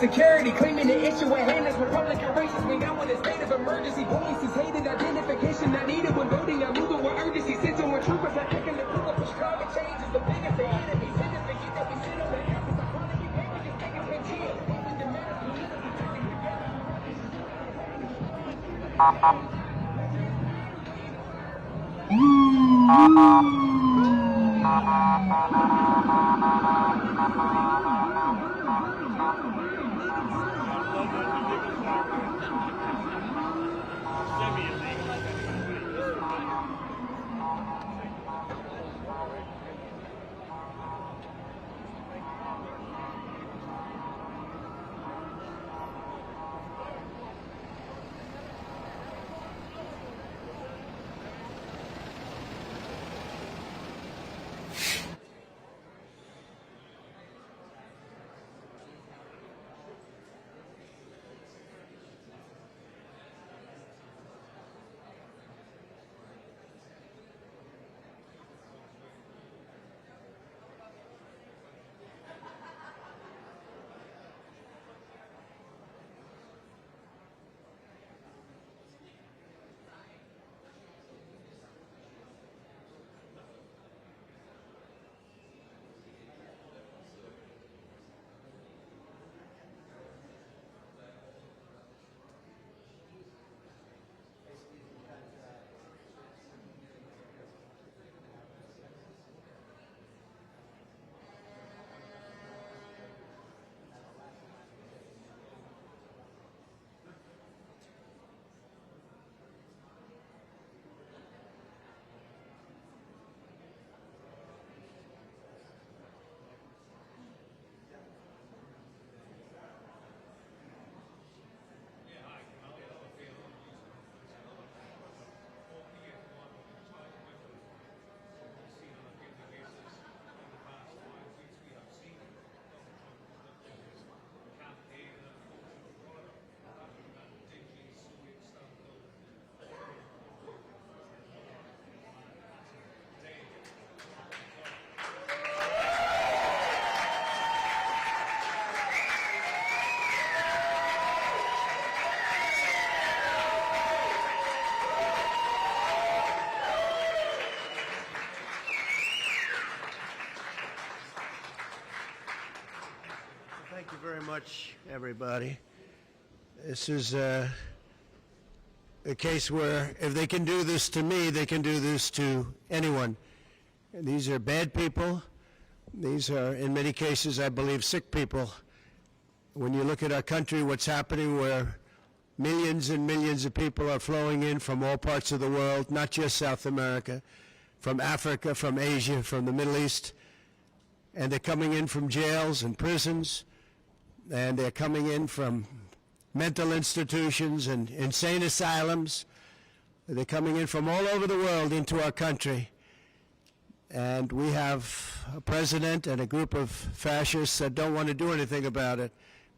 security, claiming the issue at hand is Republican racists. We now in a state of emergency. Police is hated, identification not needed when voting. I'm moving with urgency. Sitting with troopers are taking the proof of climate change is the biggest the enemy. Send us forget that we sit on the air. I'm trying to get paid with this taking 10 years. Even the matter Thank you very much, everybody. This is a case where if they can do this to me, they can do this to anyone. And these are bad people. These are, in many cases, I believe, sick people. When you look at our country, what's happening where millions and millions of people are flowing in from all parts of the world, not just South America, from Africa, from Asia, from the Middle East, and they're coming in from jails and prisons, and they're coming in from mental institutions and insane asylums. They're coming in from all over the world into our country. And we have a president and a group of fascists that don't want to do anything about it,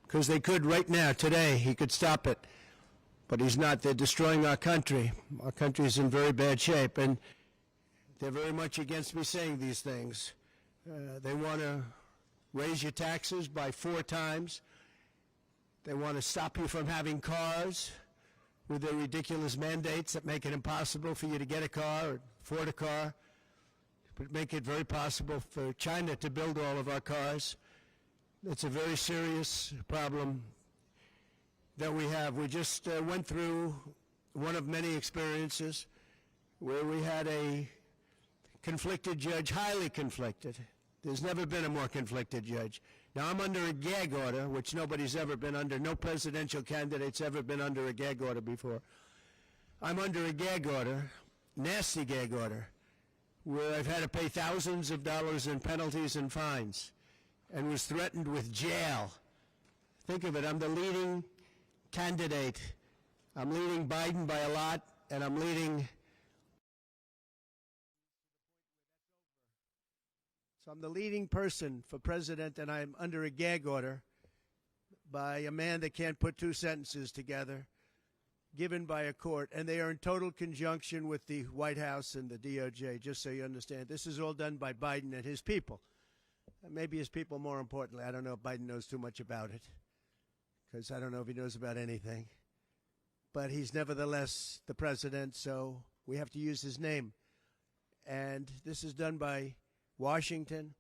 because they could right now, today, he could stop it. But he's not. They're destroying our country. Our country is in very bad shape, and they're very much against me saying these things. They want to raise your taxes by 4 times. They want to stop you from having cars with their ridiculous mandates that make it impossible for you to get a car or afford a car, but make it very possible for China to build all of our cars. It's a very serious problem that we have. We just went through one of many experiences where we had a conflicted judge, highly conflicted. There's never been a more conflicted judge. Now, I'm under a gag order, which nobody's ever been under. No presidential candidate's ever been under a gag order before. I'm under a gag order, nasty gag order, where I've had to pay thousands of dollars in penalties and fines and was threatened with jail. Think of it, I'm the leading candidate. I'm leading Biden by a lot, and I'm leading. So I'm the leading person for president, and I'm under a gag order by a man that can't put 2 sentences together, given by a court, and they are in total conjunction with the White House and the DOJ, just so you understand. This is all done by Biden and his people. Maybe his people more importantly. I don't know if Biden knows too much about it. because I don't know if he knows about anything. But he's nevertheless the president, so we have to use his name. And this is done by Washington,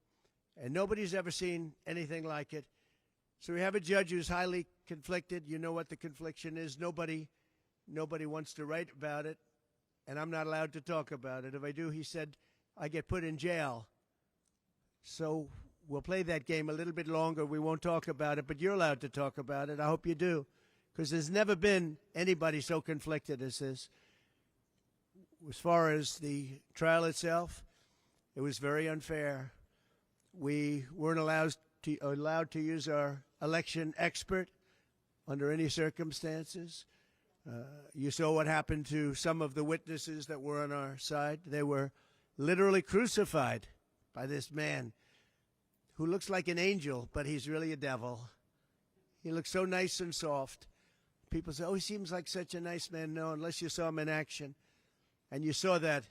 and nobody's ever seen anything like it. So we have a judge who's highly conflicted. You know what the confliction is. Nobody wants to write about it, and I'm not allowed to talk about it. If I do, he said, I get put in jail. So we'll play that game a little bit longer. We won't talk about it, but you're allowed to talk about it. I hope you do, because there's never been anybody so conflicted as this. As far as the trial itself, it was very unfair. We weren't allowed to use our election expert under any circumstances. You saw what happened to some of the witnesses that were on our side. They were literally crucified by this man who looks like an angel, but he's really a devil. He looks so nice and soft. People say, oh, he seems like such a nice man. No, unless you saw him in action. And you saw that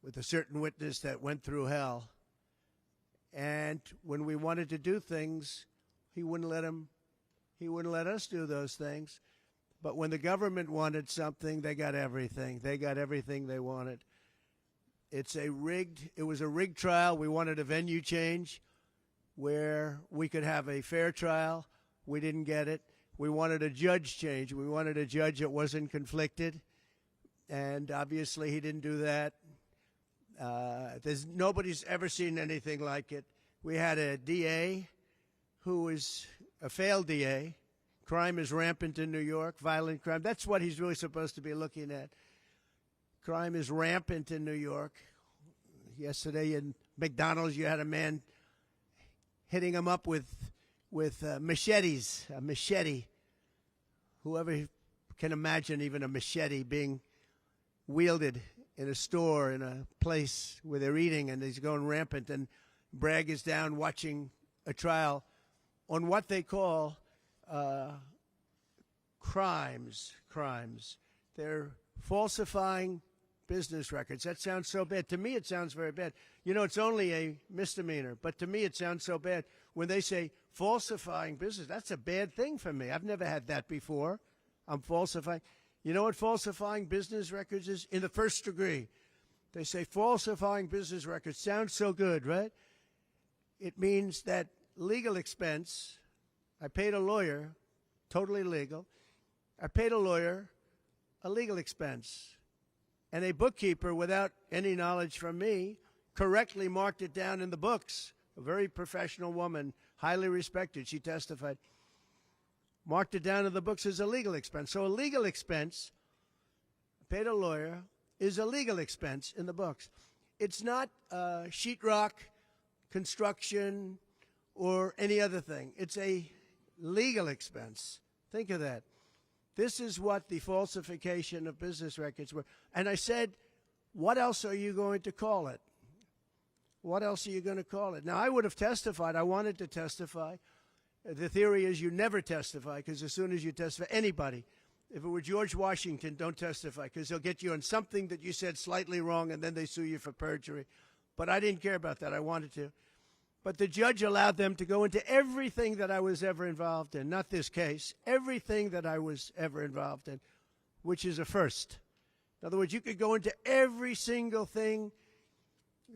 with a certain witness that went through hell. And when we wanted to do things, he wouldn't let us do those things. But when the government wanted something, they got everything. They got everything they wanted. It was a rigged trial. We wanted a venue change where we could have a fair trial. We didn't get it. We wanted a judge change. We wanted a judge that wasn't conflicted. And obviously he didn't do that. Nobody's ever seen anything like it. We had a DA who was a failed DA. Crime is rampant in New York, violent crime. That's what he's really supposed to be looking at. Crime is rampant in New York. Yesterday in McDonald's, you had a man hitting him up with machetes, a machete. Whoever can imagine even a machete being wielded in a store, in a place where they're eating, and he's going rampant. And Bragg is down watching a trial on what they call crimes. They're falsifying business records. That sounds so bad. To me, it sounds very bad. You know, it's only a misdemeanor, but to me, it sounds so bad. When they say falsifying business, that's a bad thing for me. I've never had that before. I'm falsifying. You know what falsifying business records is? In the first degree. They say falsifying business records. Sounds so good, right? It means that legal expense. I paid a lawyer, totally legal. I paid a lawyer a legal expense. And a bookkeeper, without any knowledge from me, correctly marked it down in the books. A very professional woman, highly respected, she testified. Marked it down in the books as a legal expense. So a legal expense, paid a lawyer, is a legal expense in the books. It's not sheetrock, construction, or any other thing. It's a legal expense. Think of that. This is what the falsification of business records were. And I said, what else are you going to call it? What else are you going to call it? Now, I would have testified. I wanted to testify. The theory is you never testify, because as soon as you testify, anybody, if it were George Washington, don't testify, because they'll get you on something that you said slightly wrong, and then they sue you for perjury. But I didn't care about that. I wanted to. But the judge allowed them to go into everything that I was ever involved in, not this case, everything that I was ever involved in, which is a first. In other words, you could go into every single thing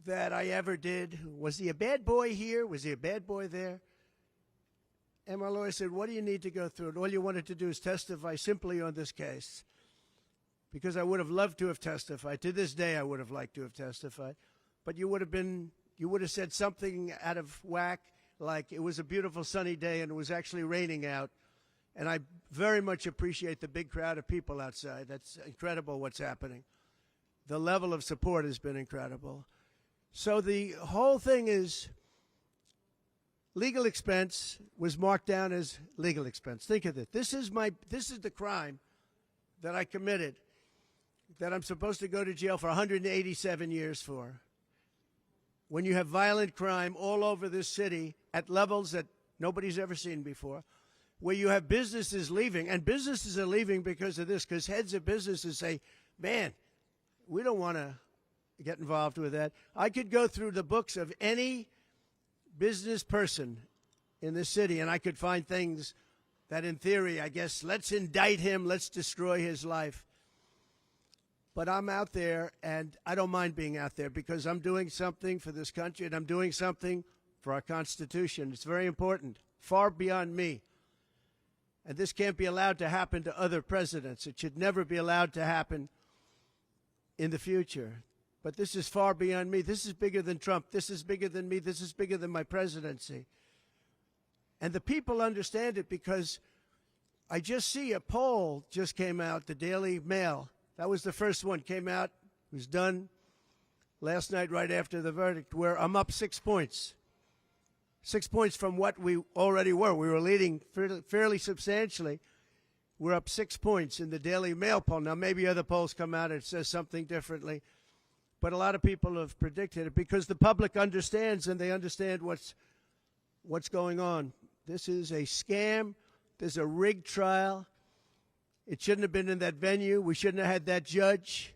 that I ever did. Was he a bad boy here? Was he a bad boy there? And my lawyer said, what do you need to go through? And all you wanted to do is testify simply on this case. Because I would have loved to have testified. To this day, I would have liked to have testified. But you would have said something out of whack, like it was a beautiful sunny day and it was actually raining out. And I very much appreciate the big crowd of people outside. That's incredible what's happening. The level of support has been incredible. So the whole thing is legal expense was marked down as legal expense. Think of it. This is the crime that I committed, that I'm supposed to go to jail for 187 years for. When you have violent crime all over this city at levels that nobody's ever seen before, where you have businesses leaving, and businesses are leaving because of this, because heads of businesses say, man, we don't want to get involved with that. I could go through the books of any business person in this city, and I could find things that in theory, I guess, let's indict him, let's destroy his life. But I'm out there, and I don't mind being out there because I'm doing something for this country, and I'm doing something for our Constitution. It's very important, far beyond me. And this can't be allowed to happen to other presidents. It should never be allowed to happen in the future. But this is far beyond me. This is bigger than Trump. This is bigger than me. This is bigger than my presidency. And the people understand it because I just see a poll just came out, the Daily Mail. That was the first one, came out, was done last night right after the verdict, where I'm up 6 points. 6 points from what we already were. We were leading fairly substantially. We're up 6 points in the Daily Mail poll. Now, maybe other polls come out and it says something differently. But a lot of people have predicted it because the public understands, and they understand what's going on. This is a scam. There's a rigged trial. It shouldn't have been in that venue. We shouldn't have had that judge.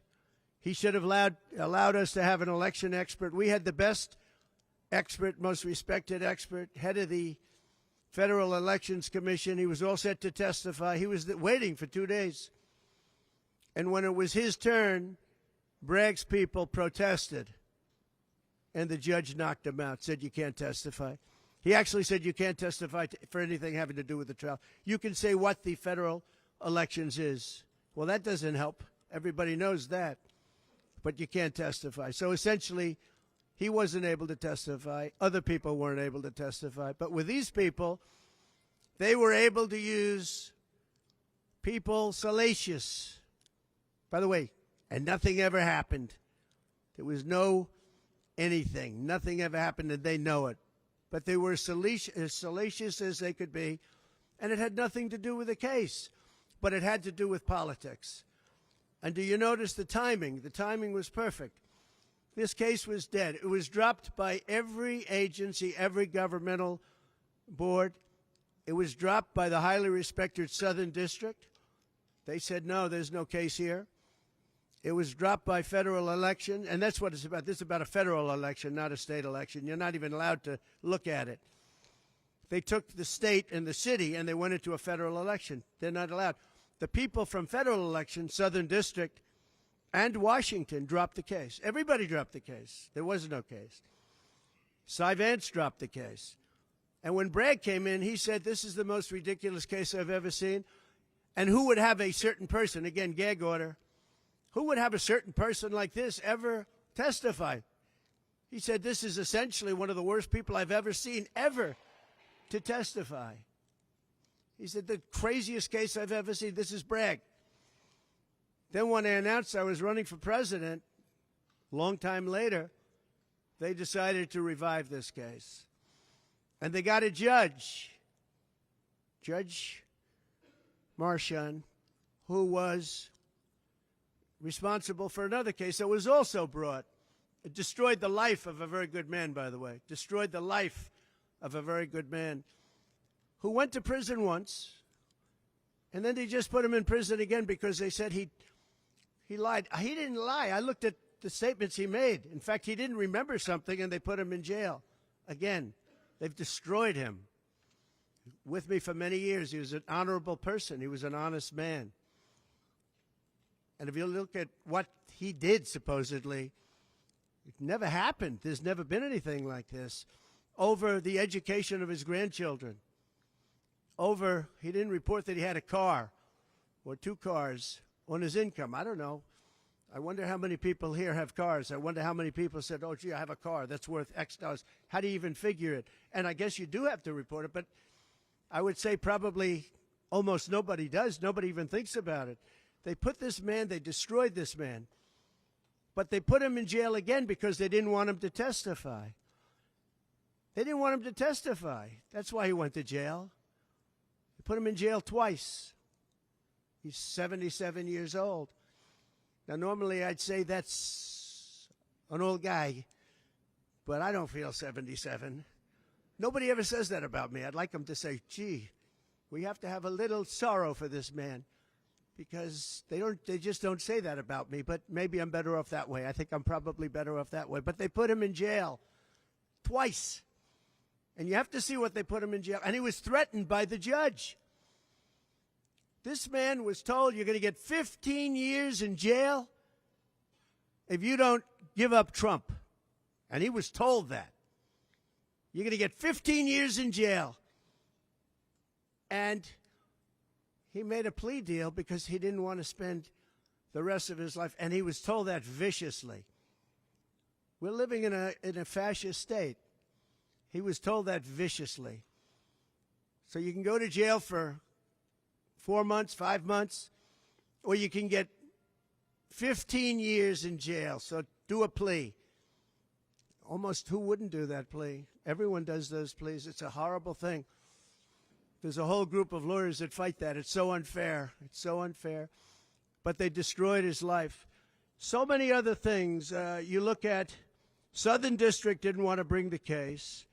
He should have allowed us to have an election expert. We had the best expert, most respected expert, head of the Federal Elections Commission. He was all set to testify. He was waiting for 2 days. And when it was his turn, Bragg's people protested, and the judge knocked him out, said you can't testify. He actually said you can't testify for anything having to do with the trial. You can say what the federal elections is. Well, that doesn't help. Everybody knows that. But you can't testify. So essentially, he wasn't able to testify. Other people weren't able to testify. But with these people, they were able to use people salacious. By the way, and nothing ever happened. There was no anything. Nothing ever happened, and they know it. But they were as salacious as they could be, and it had nothing to do with the case, but it had to do with politics. And do you notice the timing? The timing was perfect. This case was dead. It was dropped by every agency, every governmental board. It was dropped by the highly respected Southern District. They said, no, there's no case here. It was dropped by federal election, and that's what it's about. This is about a federal election, not a state election. You're not even allowed to look at it. They took the state and the city, and they went into a federal election. They're not allowed. The people from federal election, Southern District, and Washington dropped the case. Everybody dropped the case. There was no case. Cy Vance dropped the case. And when Bragg came in, he said, this is the most ridiculous case I've ever seen. And who would have a certain person, again, gag order, who would have a certain person like this ever testify? He said, this is essentially one of the worst people I've ever seen ever to testify. He said, the craziest case I've ever seen. This is Bragg. Then when I announced I was running for president, a long time later, they decided to revive this case. And they got a judge, Judge Marchand, who was responsible for another case that was also brought. It destroyed the life of a very good man, by the way. Destroyed the life of a very good man who went to prison once, and then they just put him in prison again because they said he lied. He didn't lie. I looked at the statements he made. In fact, he didn't remember something, and they put him in jail. Again, they've destroyed him. With me for many years, he was an honorable person. He was an honest man. And if you look at what he did, supposedly, it never happened. There's never been anything like this. Over the education of his grandchildren. Over, he didn't report that he had a car or 2 cars on his income. I don't know. I wonder how many people here have cars. I wonder how many people said, oh, gee, I have a car that's worth X dollars. How do you even figure it? And I guess you do have to report it, but I would say probably almost nobody does. Nobody even thinks about it. They put this man, they destroyed this man, but they put him in jail again because they didn't want him to testify. They didn't want him to testify. That's why he went to jail. They put him in jail twice. He's 77 years old. Now, normally I'd say that's an old guy, but I don't feel 77. Nobody ever says that about me. I'd like them to say, gee, we have to have a little sorrow for this man. Because they just don't say that about me, but maybe I'm better off that way. I think I'm probably better off that way. But they put him in jail twice. And you have to see what they put him in jail. And he was threatened by the judge. This man was told you're going to get 15 years in jail if you don't give up Trump. And he was told that. You're going to get 15 years in jail. And he made a plea deal because he didn't want to spend the rest of his life. And he was told that viciously. We're living in a fascist state. He was told that viciously. So you can go to jail for 4 months, 5 months, or you can get 15 years in jail. So do a plea. Almost who wouldn't do that plea? Everyone does those pleas. It's a horrible thing. There's a whole group of lawyers that fight that. It's so unfair. It's so unfair. But they destroyed his life. So many other things. You look at Southern District didn't want to bring the case.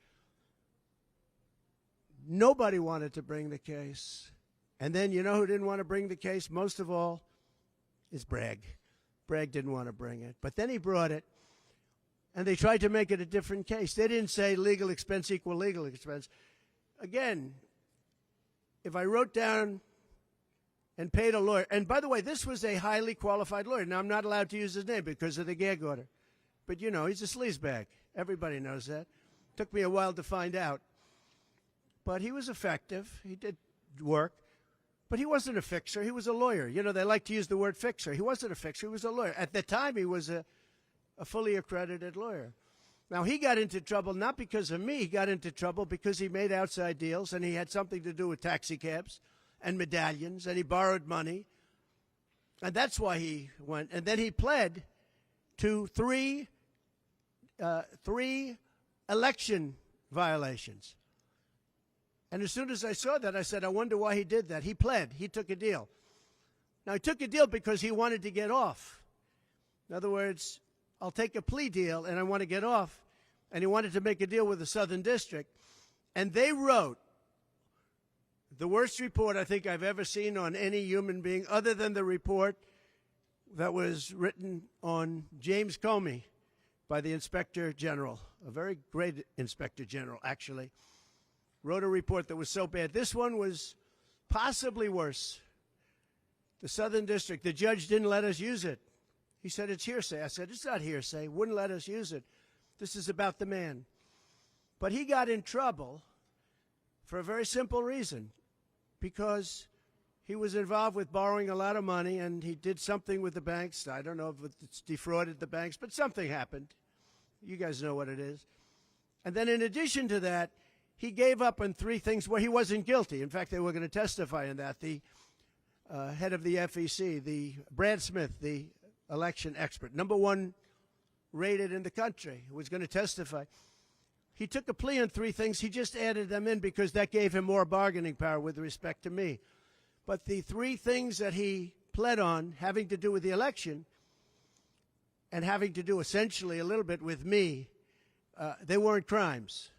Nobody wanted to bring the case. And then you know who didn't want to bring the case? Most of all is Bragg. Bragg didn't want to bring it. But then he brought it. And they tried to make it a different case. They didn't say legal expense equal legal expense. Again, if I wrote down and paid a lawyer, and by the way, this was a highly qualified lawyer. Now, I'm not allowed to use his name because of the gag order. But, you know, he's a sleazebag. Everybody knows that. Took me a while to find out. But he was effective. He did work. But he wasn't a fixer. He was a lawyer. You know, they like to use the word fixer. He wasn't a fixer. He was a lawyer. At the time, he was a fully accredited lawyer. Now, he got into trouble not because of me. He got into trouble because he made outside deals, and he had something to do with taxi cabs and medallions, and he borrowed money. And that's why he went. And then he pled to three election violations. And as soon as I saw that, I said, I wonder why he did that. He pled. He took a deal. Now, he took a deal because he wanted to get off. In other words, I'll take a plea deal, and I want to get off. And he wanted to make a deal with the Southern District. And they wrote the worst report I think I've ever seen on any human being, other than the report that was written on James Comey by the Inspector General, a very great Inspector General, actually. Wrote a report that was so bad. This one was possibly worse. The Southern District, the judge didn't let us use it. He said, it's hearsay. I said, it's not hearsay. Wouldn't let us use it. This is about the man. But he got in trouble for a very simple reason, because he was involved with borrowing a lot of money, and he did something with the banks. I don't know if it's defrauded the banks, but something happened. You guys know what it is. And then in addition to that, he gave up on three things where he wasn't guilty. In fact, they were going to testify in that. The head of the FEC, the Brad Smith, the election expert, #1 rated in the country, who was going to testify. He took a plea on three things. He just added them in because that gave him more bargaining power with respect to me. But the three things that he pled on, having to do with the election and having to do essentially a little bit with me, they weren't crimes.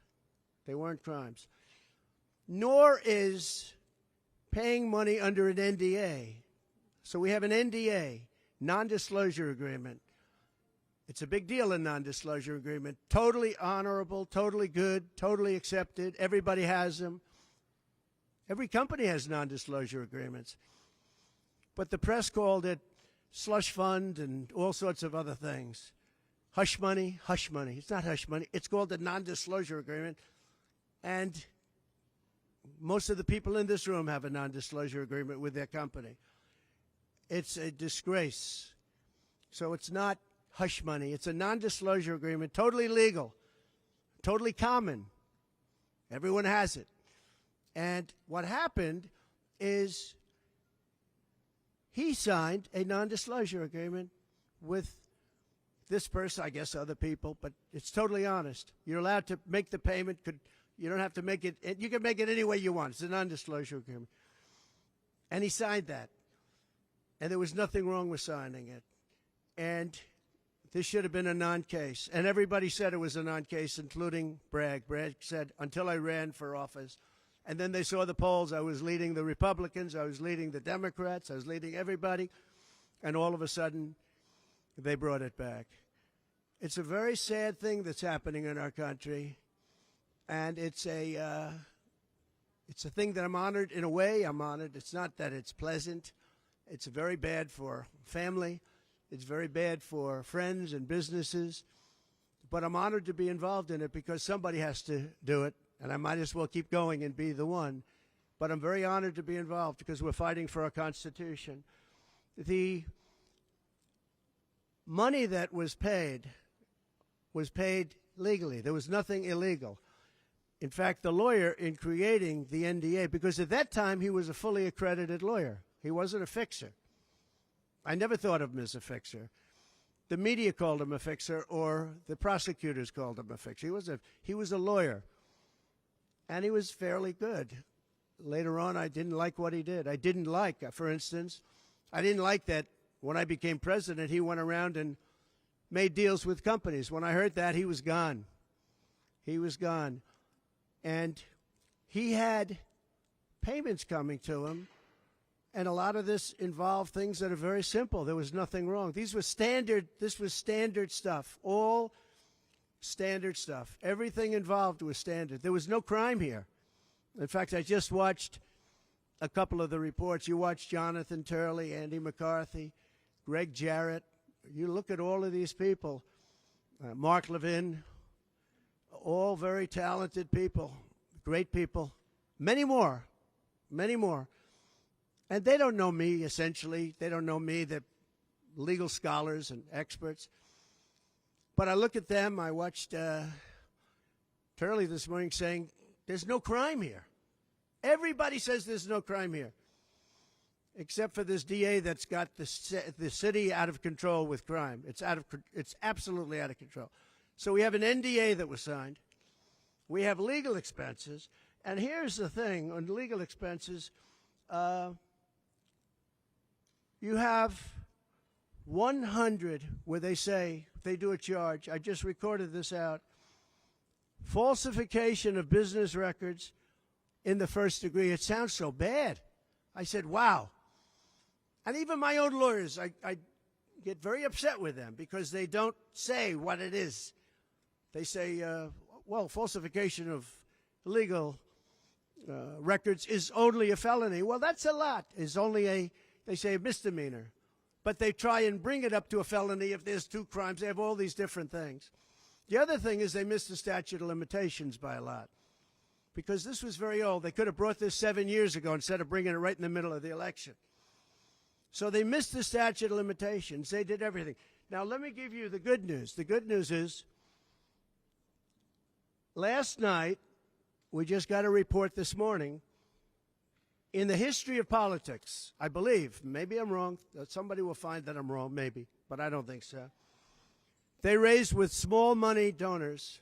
They weren't crimes. Nor is paying money under an NDA. So we have an NDA, non-disclosure agreement. It's a big deal, a non-disclosure agreement. Totally honorable, totally good, totally accepted. Everybody has them. Every company has non-disclosure agreements. But the press called it slush fund and all sorts of other things. Hush money, hush money. It's not hush money. It's called a non-disclosure agreement. And most of the people in this room have a non-disclosure agreement with their company. It's a disgrace. So it's not hush money. It's a non-disclosure agreement, totally legal, totally common. Everyone has it. And what happened is he signed a non-disclosure agreement with this person, I guess other people, but it's totally honest. You're allowed to make the payment. You don't have to make it. You can make it any way you want. It's a non-disclosure agreement. And he signed that. And there was nothing wrong with signing it. And this should have been a non-case. And everybody said it was a non-case, including Bragg. Bragg said, until I ran for office. And then they saw the polls. I was leading the Republicans. I was leading the Democrats. I was leading everybody. And all of a sudden, they brought it back. It's a very sad thing that's happening in our country. And it's a It's a thing that I'm honored. In a way, I'm honored. It's not that it's pleasant. It's very bad for family. It's very bad for friends and businesses. But I'm honored to be involved in it because somebody has to do it, and I might as well keep going and be the one. But I'm very honored to be involved because we're fighting for our Constitution. The money that was paid legally. There was nothing illegal. In fact, the lawyer in creating the NDA, because at that time he was a fully accredited lawyer. He wasn't a fixer. I never thought of him as a fixer. The media called him a fixer, or the prosecutors called him a fixer. He was a lawyer, and he was fairly good. Later on, I didn't like what he did. I didn't like, for instance, I didn't like that when I became president, he went around and made deals with companies. When I heard that, he was gone. He was gone. And he had payments coming to him, and a lot of this involved things that are very simple. There was nothing wrong. This was standard stuff, all standard stuff. Everything involved was standard. There was no crime here. In fact, I just watched a couple of the reports. You watched Jonathan Turley, Andy McCarthy, Greg Jarrett. You look at all of these people, Mark Levin, all very talented people, great people, many more. And they don't know me, essentially. They don't know me. They're legal scholars and experts. But I look at them. I watched Turley this morning saying, there's no crime here. Everybody says there's no crime here, except for this DA that's got the city out of control with crime. It's absolutely out of control. So we have an NDA that was signed. We have legal expenses. And here's the thing on legal expenses. You have 100 where they say, they do a charge. I just recorded this out. Falsification of business records in the first degree. It sounds so bad. I said, wow. And even my own lawyers, I get very upset with them because they don't say what it is. They say, well, falsification of legal records is only a felony. Well, that's a lot. Is only they say a misdemeanor. But they try and bring it up to a felony if there's 2 crimes. They have all these different things. The other thing is they missed the statute of limitations by a lot because this was very old. They could have brought this 7 years ago instead of bringing it right in the middle of the election. So they missed the statute of limitations. They did everything. Now, let me give you the good news. The good news is last night, we just got a report this morning, in the history of politics, I believe, maybe I'm wrong, somebody will find that I'm wrong, maybe, but I don't think so. They raised with small money donors,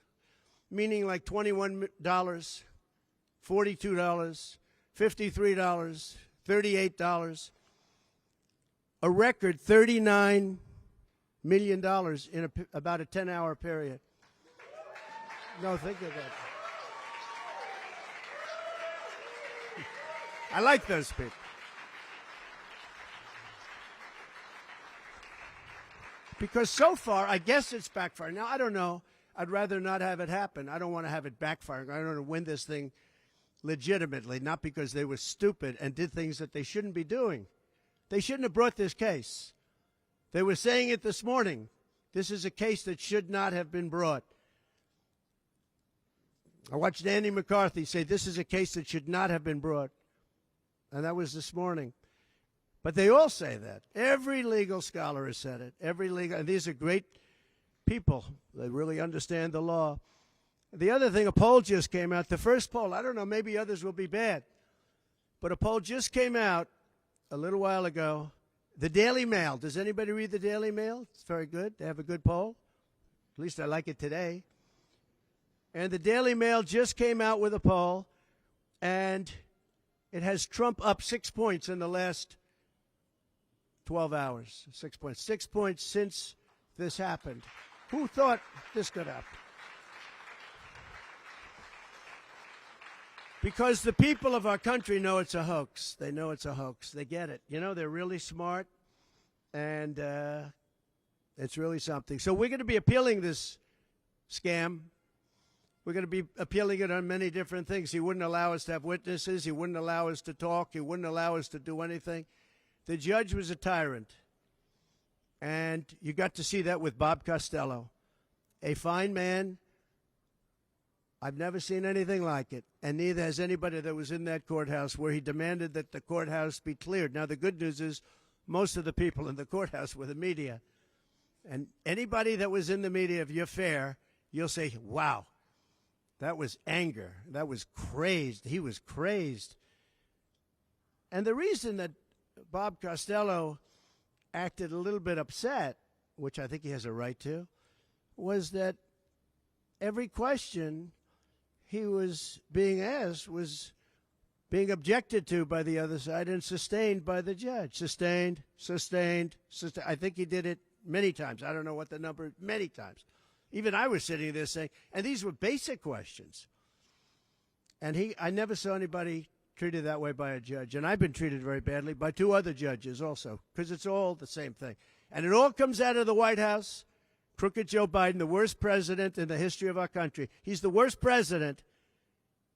meaning like $21, $42, $53, $38, a record $39 million in about a 10-hour period. No, think of that. I like those people. Because so far, I guess it's backfiring. Now, I don't know. I'd rather not have it happen. I don't want to have it backfiring. I don't want to win this thing legitimately, not because they were stupid and did things that they shouldn't be doing. They shouldn't have brought this case. They were saying it this morning. This is a case that should not have been brought. I watched Andy McCarthy say this is a case that should not have been brought. And that was this morning. But they all say that. Every legal scholar has said it. And these are great people. They really understand the law. The other thing, a poll just came out. The first poll, I don't know, maybe others will be bad. But a poll just came out a little while ago. The Daily Mail. Does anybody read the Daily Mail? It's very good. They have a good poll. At least I like it today. And the Daily Mail just came out with a poll, and it has Trump up 6 points in the last 12 hours. 6 points. 6 points since this happened. Who thought this could happen? Because the people of our country know it's a hoax. They know it's a hoax. They get it. You know, they're really smart, and it's really something. So we're going to be appealing this scam. We're going to be appealing it on many different things. He wouldn't allow us to have witnesses. He wouldn't allow us to talk. He wouldn't allow us to do anything. The judge was a tyrant. And you got to see that with Bob Costello, a fine man. I've never seen anything like it, and neither has anybody that was in that courthouse where he demanded that the courthouse be cleared. Now, the good news is most of the people in the courthouse were the media. And anybody that was in the media, if you're fair, you'll say, wow, that was anger. That was crazed. He was crazed. And the reason that Bob Costello acted a little bit upset, which I think he has a right to, was that every question he was being asked was being objected to by the other side and sustained by the judge. Sustained. I think he did it many times. I don't know what the number, many times. Even I was sitting there saying, and these were basic questions. And I never saw anybody treated that way by a judge. And I've been treated very badly by two other judges also, because it's all the same thing. And it all comes out of the White House. Crooked Joe Biden, the worst president in the history of our country. He's the worst president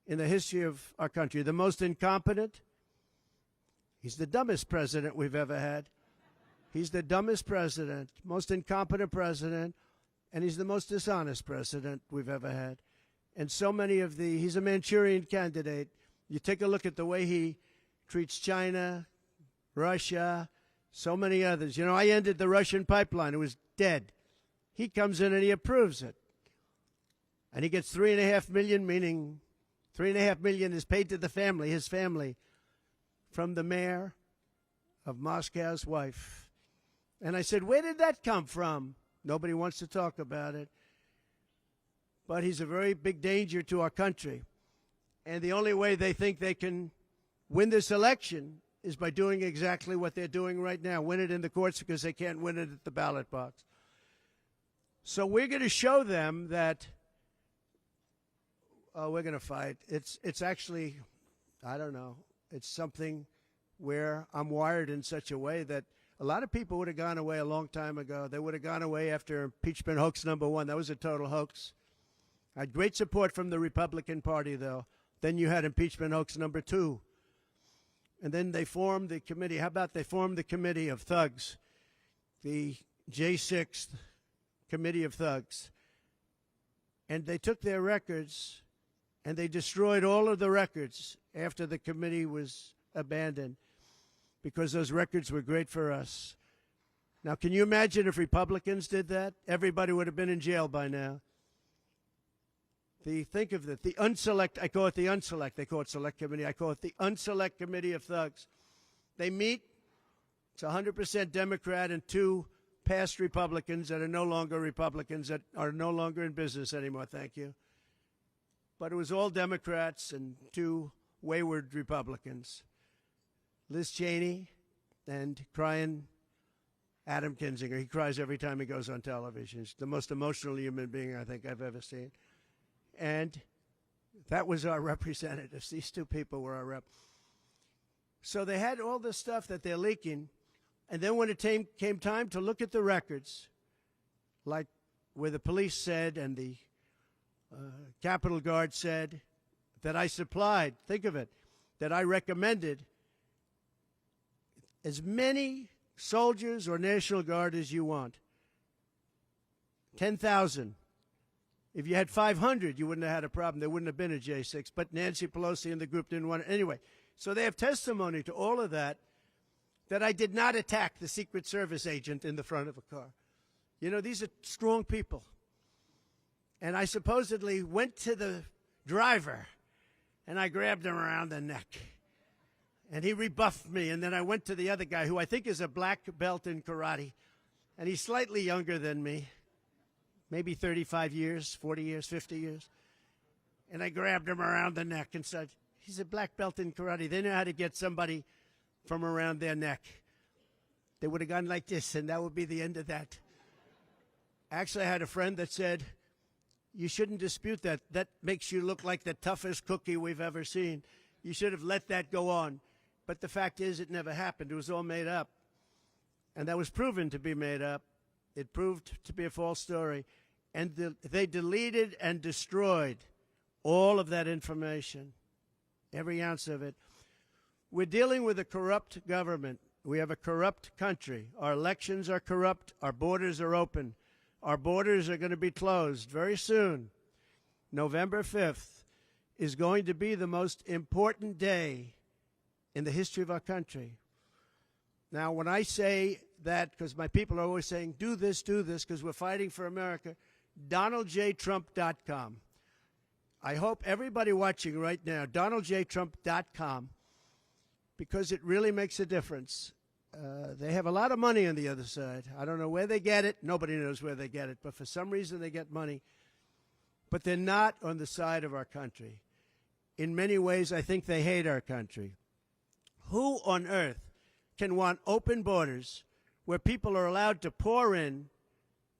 in the history of our country. The most incompetent. He's the dumbest president we've ever had. He's the dumbest president, most incompetent president, and he's the most dishonest president we've ever had. And so many of he's a Manchurian candidate. You take a look at the way he treats China, Russia, so many others. You know, I ended the Russian pipeline. It was dead. He comes in and he approves it. And he gets $3.5 million, meaning $3.5 million is paid to the family, his family, from the mayor of Moscow's wife. And I said, where did that come from? Nobody wants to talk about it. But he's a very big danger to our country. And the only way they think they can win this election is by doing exactly what they're doing right now, win it in the courts because they can't win it at the ballot box. So we're going to show them that, we're going to fight. It's actually, I don't know, it's something where I'm wired in such a way that a lot of people would have gone away a long time ago. They would have gone away after impeachment hoax number 1. That was a total hoax. I had great support from the Republican Party, though. Then you had impeachment hoax number 2. And then they formed the committee. How about they formed the committee of thugs, the J6 committee of thugs. And they took their records and they destroyed all of the records after the committee was abandoned because those records were great for us. Now, can you imagine if Republicans did that? Everybody would have been in jail by now. Think of it, the unselect, I call it the unselect, they call it select committee, I call it the unselect committee of thugs. They meet, it's 100% Democrat and 2 past Republicans that are no longer Republicans, that are no longer in business anymore, thank you. But it was all Democrats and 2 wayward Republicans. Liz Cheney and crying Adam Kinzinger. He cries every time he goes on television. He's the most emotional human being I think I've ever seen. And that was our representatives. These 2 people were our rep. So they had all this stuff that they're leaking. And then when it came time to look at the records, like where the police said and the Capitol Guard said that I supplied, think of it, that I recommended as many soldiers or National Guard as you want. 10,000. If you had 500, you wouldn't have had a problem. There wouldn't have been a J6. But Nancy Pelosi and the group didn't want it. Anyway, so they have testimony to all of that I did not attack the Secret Service agent in the front of a car. You know, these are strong people. And I supposedly went to the driver, and I grabbed him around the neck. And he rebuffed me, and then I went to the other guy, who I think is a black belt in karate, and he's slightly younger than me, maybe 35 years, 40 years, 50 years. And I grabbed him around the neck and said, he's a black belt in karate. They know how to get somebody from around their neck. They would have gone like this, and that would be the end of that. Actually, I had a friend that said, you shouldn't dispute that. That makes you look like the toughest cookie we've ever seen. You should have let that go on. But the fact is, it never happened. It was all made up. And that was proven to be made up. It proved to be a false story. And they deleted and destroyed all of that information, every ounce of it. We're dealing with a corrupt government. We have a corrupt country. Our elections are corrupt. Our borders are open. Our borders are going to be closed very soon. November 5th is going to be the most important day in the history of our country. Now, when I say that, because my people are always saying, do this, because we're fighting for America, DonaldJTrump.com. I hope everybody watching right now, DonaldJTrump.com, because it really makes a difference. They have a lot of money on the other side. I don't know where they get it. Nobody knows where they get it. But for some reason, they get money. But they're not on the side of our country. In many ways, I think they hate our country. Who on earth can want open borders where people are allowed to pour in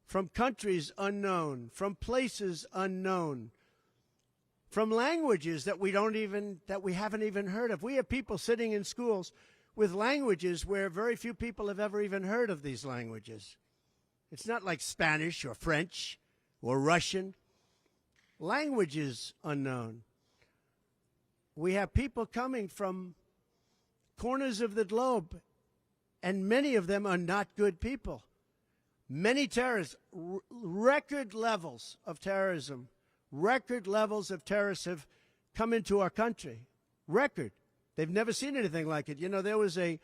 from countries unknown, from places unknown, from languages that we haven't even heard of? We have people sitting in schools with languages where very few people have ever even heard of these languages. It's not like Spanish or French or Russian. Languages unknown. We have people coming from corners of the globe, and many of them are not good people. Many terrorists, record levels of terrorism, record levels of terrorists have come into our country. Record. They've never seen anything like it. You know, there was a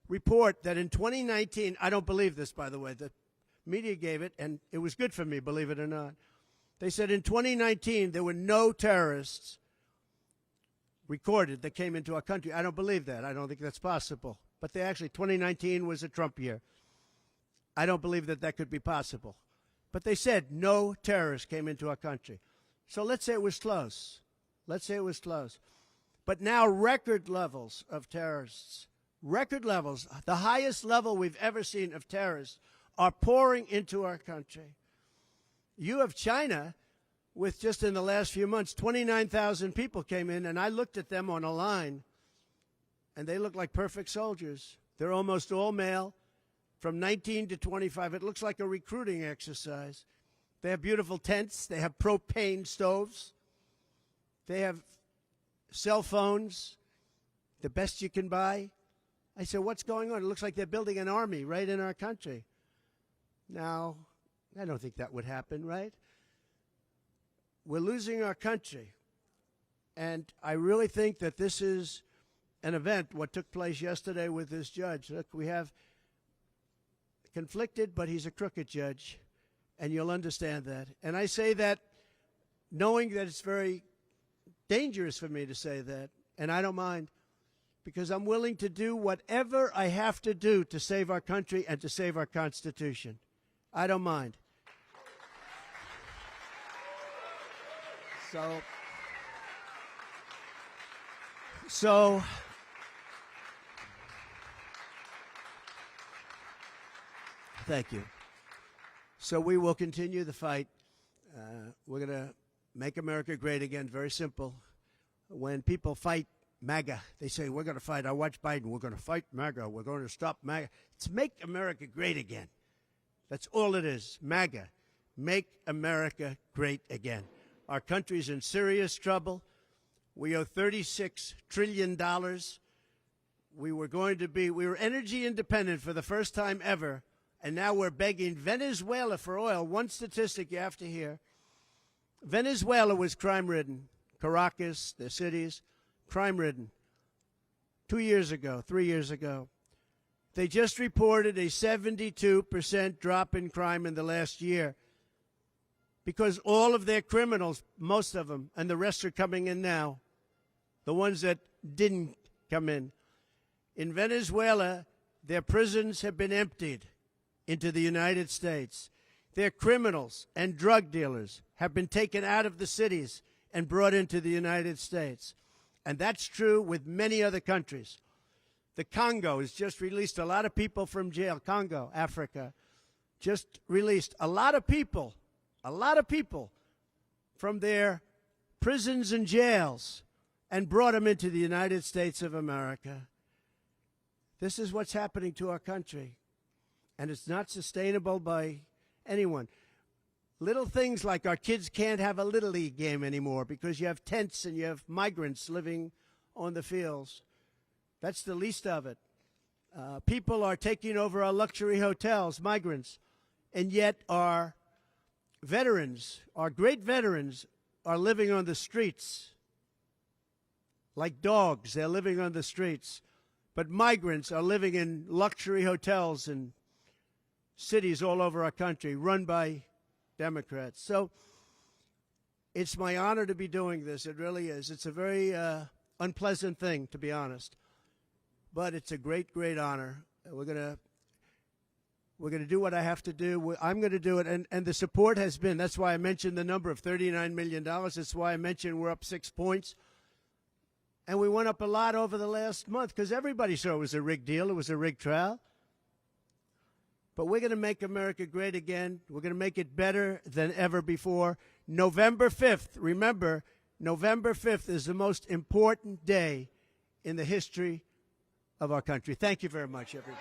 report that in 2019, I don't believe this, by the way, the media gave it, and it was good for me, believe it or not. They said in 2019, there were no terrorists recorded that came into our country. I don't believe that. I don't think that's possible. But 2019 was a Trump year. I don't believe that that could be possible. But they said no terrorists came into our country. So let's say it was close. Let's say it was close. But now record levels of terrorists, record levels, the highest level we've ever seen of terrorists, are pouring into our country. You have China with, just in the last few months, 29,000 people came in, and I looked at them on a line, and they look like perfect soldiers. They're almost all male, from 19 to 25. It looks like a recruiting exercise. They have beautiful tents. They have propane stoves. They have cell phones, the best you can buy. I said, what's going on? It looks like they're building an army right in our country. Now, I don't think that would happen, right? We're losing our country. And I really think that this is an event, what took place yesterday with this judge. Look, we have conflicted, but he's a crooked judge, and you'll understand that. And I say that knowing that it's very dangerous for me to say that, and I don't mind, because I'm willing to do whatever I have to do to save our country and to save our Constitution. I don't mind. So thank you. So we will continue the fight. We're going to make America great again. Very simple. When people fight MAGA, they say, we're going to fight. I watch Biden. We're going to fight MAGA. We're going to stop MAGA. It's make America great again. That's all it is. MAGA. Make America great again. Our country's in serious trouble. We owe $36 trillion. We were energy independent for the first time ever, and now we're begging Venezuela for oil. One statistic you have to hear. Venezuela was crime-ridden. Caracas, the cities, crime-ridden. 2 years ago, 3 years ago. They just reported a 72% drop in crime in the last year because all of their criminals, most of them, and the rest are coming in now, the ones that didn't come in. In Venezuela, their prisons have been emptied into the United States. Their criminals and drug dealers have been taken out of the cities and brought into the United States. And that's true with many other countries. The Congo has just released a lot of people from jail. Congo, Africa, just released a lot of people from their prisons and jails and brought them into the United States of America. This is what's happening to our country, and it's not sustainable by anyone. Little things like our kids can't have a Little League game anymore because you have tents and you have migrants living on the fields. That's the least of it. People are taking over our luxury hotels, migrants, and yet our veterans, our great veterans, are living on the streets like dogs. They're living on the streets. But migrants are living in luxury hotels in cities all over our country run by Democrats. So it's my honor to be doing this. It really is. It's a very unpleasant thing, to be honest. But it's a great, great honor. We're gonna do what I have to do. I'm going to do it. And the support has been, that's why I mentioned the number of $39 million. That's why I mentioned we're up 6 points. And we went up a lot over the last month because everybody saw it was a rigged deal. It was a rigged trial. But we're going to make America great again. We're going to make it better than ever before. November 5th, remember, November 5th is the most important day in the history of our country. Thank you very much, everybody.